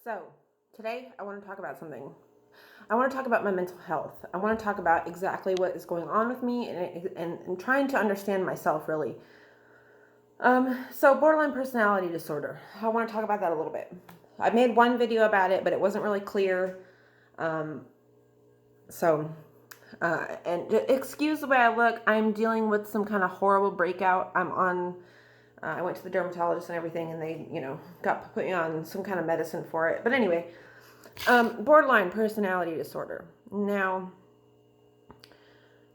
So, today I want to talk about something. I want to talk about my mental health. I want to talk about exactly what is going on with me and trying to understand myself, really. So, borderline personality disorder. I want to talk about that a little bit. I made one video about it, but it wasn't really clear. Um, so, and excuse the way I look. I'm dealing with some kind of horrible breakout. I went to the dermatologist and everything, and they, put me on some kind of medicine for it. But anyway, borderline personality disorder. Now,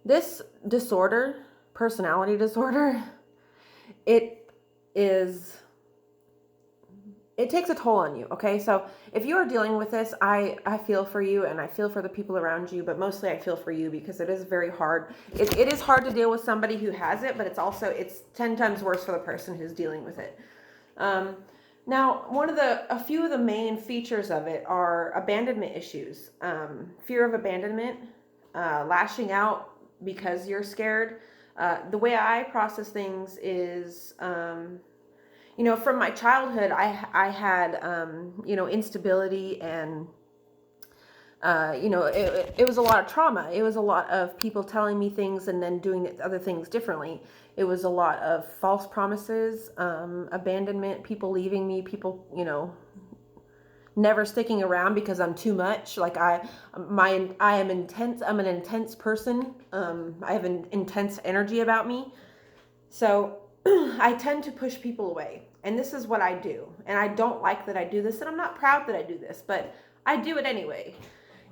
this disorder, personality disorder, it takes a toll on you, okay? So if you are dealing with this, I feel for you, and I feel for the people around you, but mostly I feel for you because it is very hard. It is hard to deal with somebody who has it, but it's 10 times worse for the person who's dealing with it. Now, a few of the main features of it are abandonment issues, fear of abandonment, lashing out because you're scared. The way I process things is, from my childhood, I had, instability and, it was a lot of trauma. It was a lot of people telling me things and then doing other things differently. It was a lot of false promises, abandonment, people leaving me, people, never sticking around because I'm too much. Like I am intense. I'm an intense person. I have an intense energy about me. So I tend to push people away. And this is what I do. And I don't like that I do this. And I'm not proud that I do this, but I do it anyway.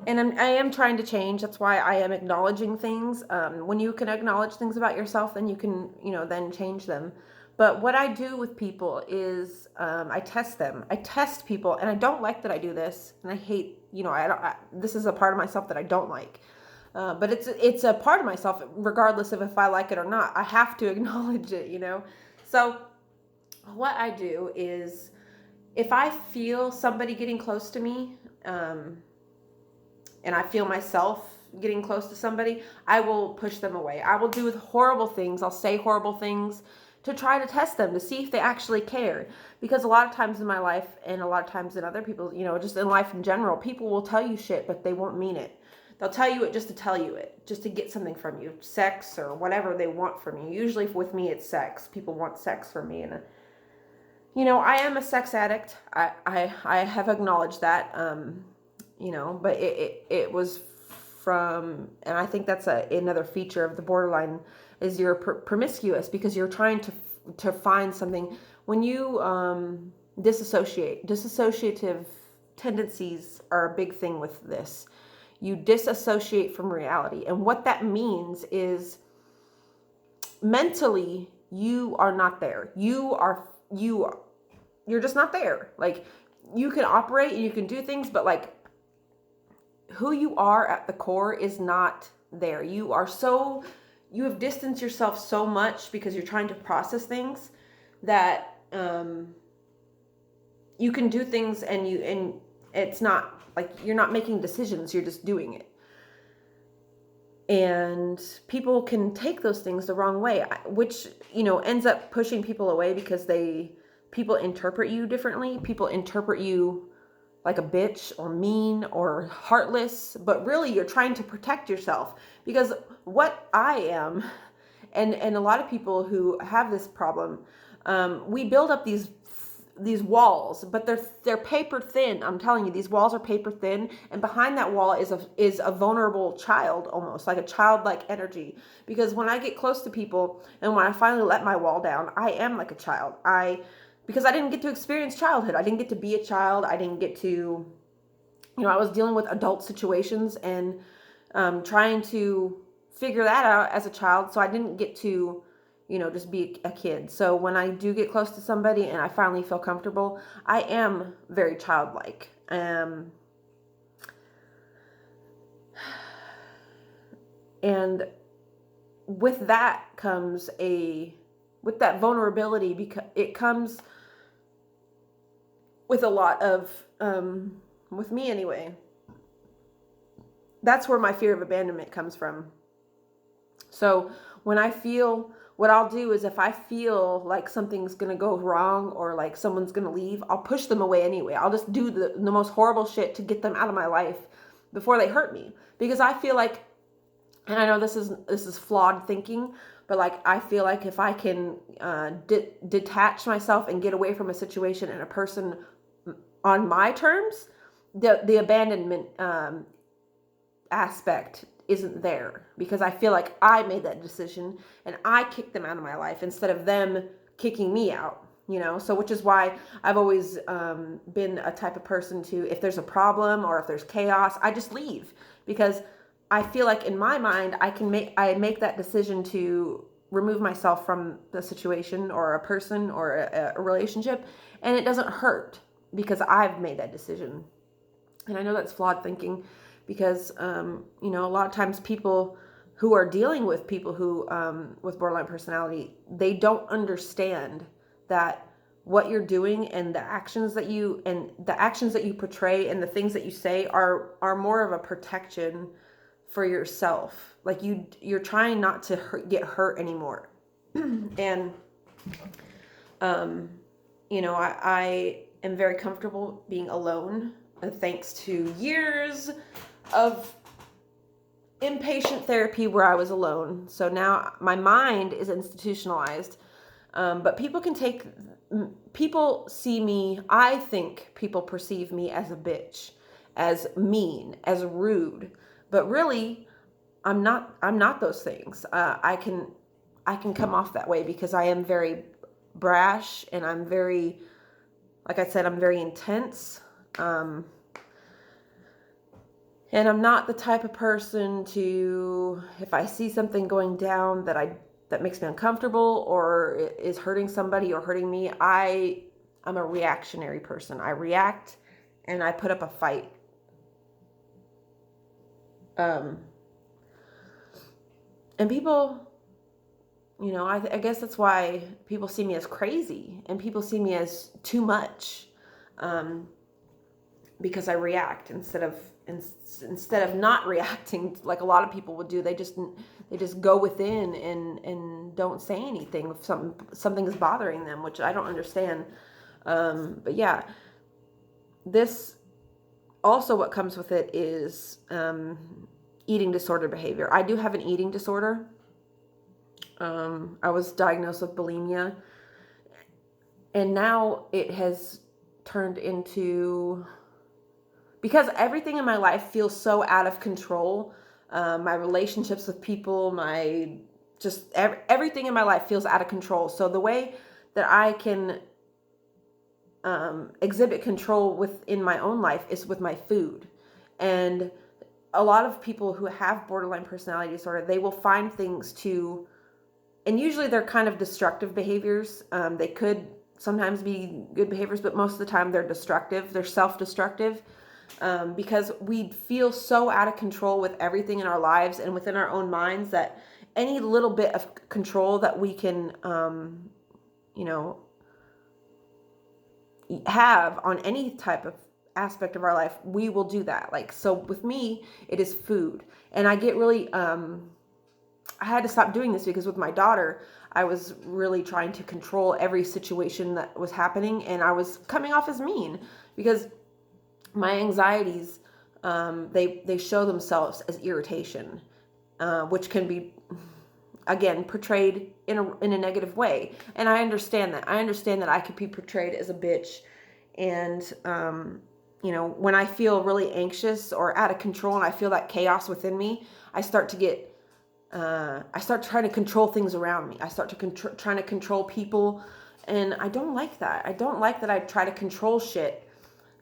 And I am trying to change. That's why I am acknowledging things. When you can acknowledge things about yourself, then you can, then change them. But what I do with people is I test them. I test people, and I don't like that I do this. And I hate, this is a part of myself that I don't like. But it's a part of myself, regardless of if I like it or not. I have to acknowledge it, So what I do is, if I feel somebody getting close to me, and I feel myself getting close to somebody, I will push them away. I will do horrible things. I'll say horrible things to try to test them, to see if they actually care. Because a lot of times in my life, and a lot of times in other people, just in life in general, people will tell you shit, but they won't mean it. They'll tell you it just to tell you it, just to get something from you, sex or whatever they want from you. Usually with me, it's sex. People want sex from me. And, I am a sex addict. I have acknowledged that. But it was from, and I think that's another feature of the borderline, is you're promiscuous because you're trying to find something. When you dissociative tendencies are a big thing with this. You disassociate from reality, and what that means is mentally you are not there. You're just not there. Like, you can operate and you can do things, but like, who you are at the core is not there. You have distanced yourself so much because you're trying to process things that you can do things and it's not like you're not making decisions, you're just doing it. And people can take those things the wrong way, which, ends up pushing people away because people interpret you differently. People interpret you like a bitch or mean or heartless, but really you're trying to protect yourself. Because what I am, and a lot of people who have this problem, we build up these walls, but they're paper thin. I'm telling you, these walls are paper thin, and behind that wall is a vulnerable child, almost like a childlike energy. Because when I get close to people and when I finally let my wall down, I am like a child. Because I didn't get to experience childhood. I didn't get to be a child. I didn't get to, I was dealing with adult situations and trying to figure that out as a child. So I didn't get to, just be a kid. So when I do get close to somebody and I finally feel comfortable, I am very childlike. And with that vulnerability, because it comes with a lot of, with me anyway, that's where my fear of abandonment comes from. So when I feel what I'll do is if I feel like something's going to go wrong or like someone's going to leave, I'll push them away anyway. I'll just do the most horrible shit to get them out of my life before they hurt me. Because I feel like, and I know this is flawed thinking, but like I feel like if I can detach myself and get away from a situation and a person on my terms, the abandonment aspect isn't there, because I feel like I made that decision and I kicked them out of my life instead of them kicking me out, so which is why I've always been a type of person to, if there's a problem or if there's chaos, I just leave, because I feel like in my mind I make that decision to remove myself from the situation or a person or a relationship, and it doesn't hurt because I've made that decision. And I know that's flawed thinking, because a lot of times people who are dealing with people who with borderline personality, they don't understand that what you're doing and the actions that you portray and the things that you say are more of a protection for yourself. Like you're trying not to get hurt anymore. And I am very comfortable being alone, thanks to years of inpatient therapy where I was alone. So now my mind is institutionalized. But people see me, I think people perceive me as a bitch, as mean, as rude. But really, I'm not those things. I can come off that way because I am very brash, and I'm very, like I said, I'm very intense. And I'm not the type of person to, if I see something going down that makes me uncomfortable or is hurting somebody or hurting me, I'm a reactionary person. I react and I put up a fight. And people, I guess that's why people see me as crazy and people see me as too much, because I react instead of not reacting like a lot of people would do. They just go within and don't say anything if something is bothering them, which I don't understand. But yeah, this also, what comes with it is eating disorder behavior. I do have an eating disorder. I was diagnosed with bulimia, and now it has turned into, because everything in my life feels so out of control. My relationships with people, everything in my life feels out of control. So the way that I can exhibit control within my own life is with my food. And a lot of people who have borderline personality disorder, they will find things to, and usually they're kind of destructive behaviors. They could sometimes be good behaviors, but most of the time they're destructive. They're self-destructive. Because we feel so out of control with everything in our lives and within our own minds that any little bit of control that we can, have on any type of aspect of our life, we will do that. Like, so with me, it is food. And I get really, I had to stop doing this because with my daughter, I was really trying to control every situation that was happening, and I was coming off as mean because my anxieties, they show themselves as irritation, which can be, again, portrayed in a negative way. And I understand that. I understand that I could be portrayed as a bitch. And, when I feel really anxious or out of control and I feel that chaos within me, I start trying to control things around me. I start trying to control people. And I don't like that. I don't like that I try to control shit.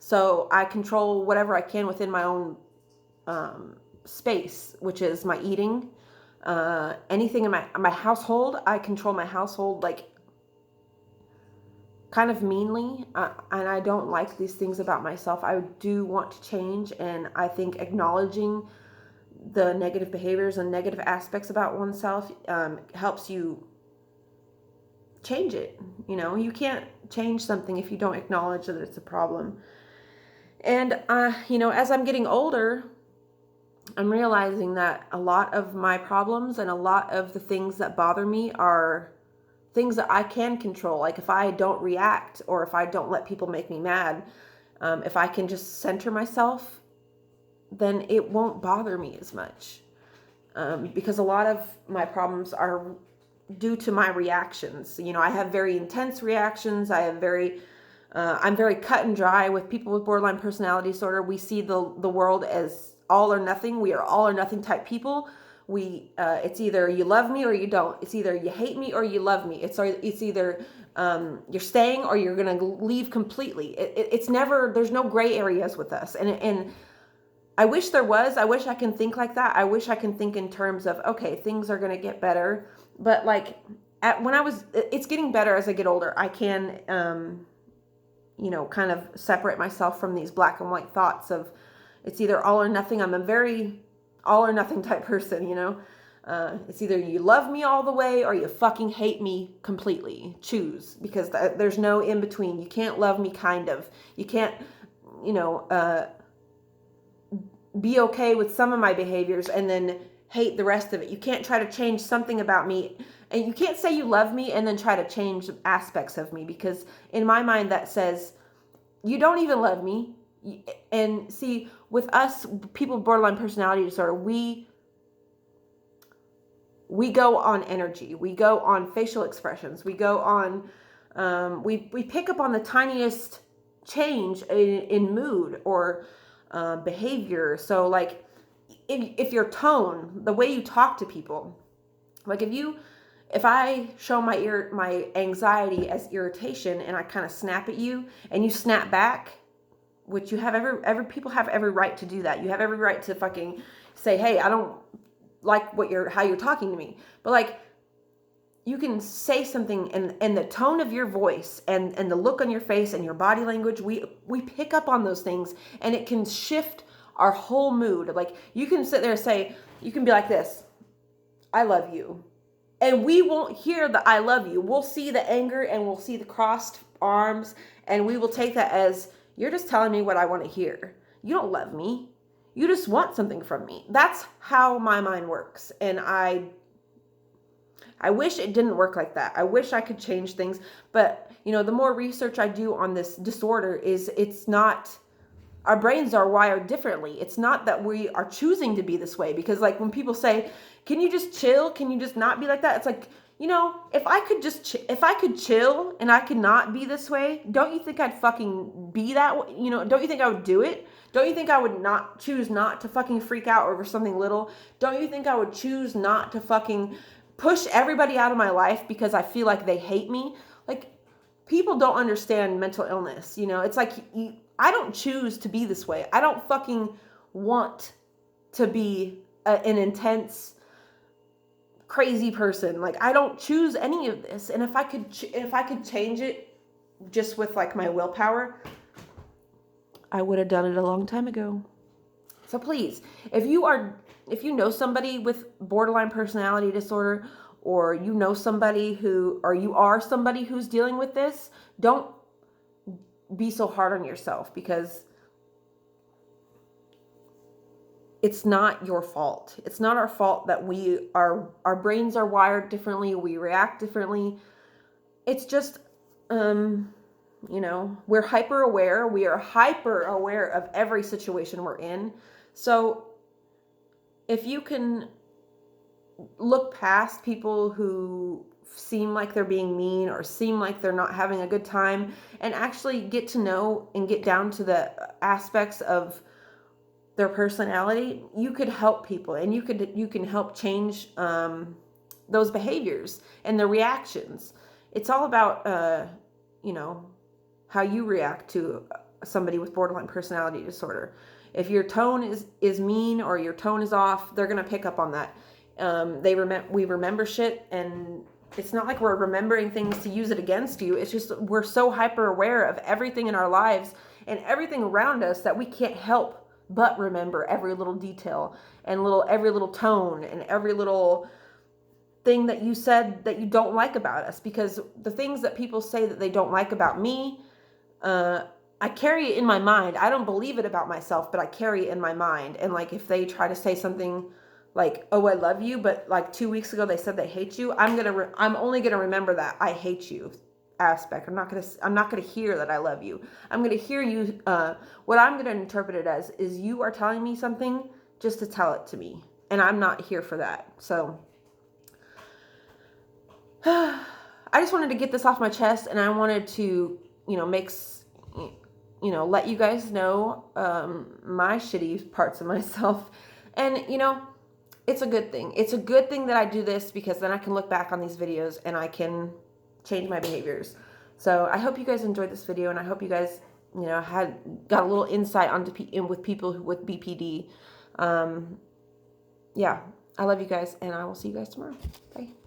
So I control whatever I can within my own space, which is my eating. Anything in my household, I control my household like kind of meanly. And I don't like these things about myself. I do want to change, and I think acknowledging the negative behaviors and negative aspects about oneself helps you change it. You can't change something if you don't acknowledge that it's a problem. And, as I'm getting older, I'm realizing that a lot of my problems and a lot of the things that bother me are things that I can control. Like if I don't react or if I don't let people make me mad, if I can just center myself, then it won't bother me as much. Because a lot of my problems are due to my reactions. You know, I have very intense reactions. I'm very cut and dry. With people with borderline personality disorder, we see the world as all or nothing. We are all or nothing type people. It's either you love me or you don't. It's either you hate me or you love me. It's either you're staying or you're gonna leave completely. It's never. There's no gray areas with us, and I wish there was. I wish I can think like that. I wish I can think in terms of, okay, things are going to get better. But like it's getting better as I get older. I can, kind of separate myself from these black and white thoughts of it's either all or nothing. I'm a very all or nothing type person, It's either you love me all the way or you fucking hate me completely. Choose, because there's no in between. You can't love me kind of. You can't, be okay with some of my behaviors and then hate the rest of it. You can't try to change something about me, and you can't say you love me and then try to change aspects of me, because in my mind that says you don't even love me. And see, with us people with borderline personality disorder, we go on energy, we go on facial expressions, we go on we pick up on the tiniest change in mood or behavior. So like if your tone, the way you talk to people, like if I show my anxiety as irritation and I kind of snap at you and you snap back, which you have every people have every right to do that. You have every right to fucking say, hey, I don't like how you're talking to me. But like, you can say something and the tone of your voice and the look on your face and your body language, we pick up on those things, and it can shift our whole mood. Like you can sit there and say, you can be like this, I love you. And we won't hear the I love you. We'll see the anger and we'll see the crossed arms, and we will take that as you're just telling me what I want to hear. You don't love me. You just want something from me. That's how my mind works. And I wish it didn't work like that. I wish I could change things. But, the more research I do on this disorder is it's not, our brains are wired differently. It's not that we are choosing to be this way. Because like when people say, can you just chill? Can you just not be like that? It's like, if I could chill and I could not be this way, don't you think I'd fucking be that way? Don't you think I would do it? Don't you think I would not choose not to fucking freak out over something little? Don't you think I would choose not to fucking push everybody out of my life because I feel like they hate me? Like, people don't understand mental illness. It's like, I don't choose to be this way. I don't fucking want to be an intense, crazy person. Like, I don't choose any of this. And if I could change it just with like my willpower, I would have done it a long time ago. So please, if you know somebody with borderline personality disorder, or you know somebody or you are somebody who's dealing with this, don't be so hard on yourself, because it's not your fault. It's not our fault that our brains are wired differently, we react differently. It's just we're hyper aware. We are hyper aware of every situation we're in. So if you can look past people who seem like they're being mean or seem like they're not having a good time, and actually get to know and get down to the aspects of their personality, you could help people, and you can help change those behaviors and their reactions. It's all about how you react to somebody with borderline personality disorder. If your tone is mean or your tone is off, they're gonna pick up on that. We remember shit, and it's not like we're remembering things to use it against you. It's just we're so hyper aware of everything in our lives and everything around us that we can't help but remember every little detail and every little tone and every little thing that you said that you don't like about us. Because the things that people say that they don't like about me, I carry it in my mind. I don't believe it about myself, but I carry it in my mind. And like, if they try to say something like, "Oh, I love you," but like 2 weeks ago they said they hate you, I'm only gonna remember that I hate you aspect. I'm not gonna hear that I love you. I'm gonna hear you. What I'm gonna interpret it as is you are telling me something just to tell it to me, and I'm not here for that. So I just wanted to get this off my chest, and I wanted to, let you guys know my shitty parts of myself. And, it's a good thing. It's a good thing that I do this, because then I can look back on these videos and I can change my behaviors. So I hope you guys enjoyed this video, and I hope you guys, got a little insight onto with people with BPD. Yeah, I love you guys, and I will see you guys tomorrow. Bye.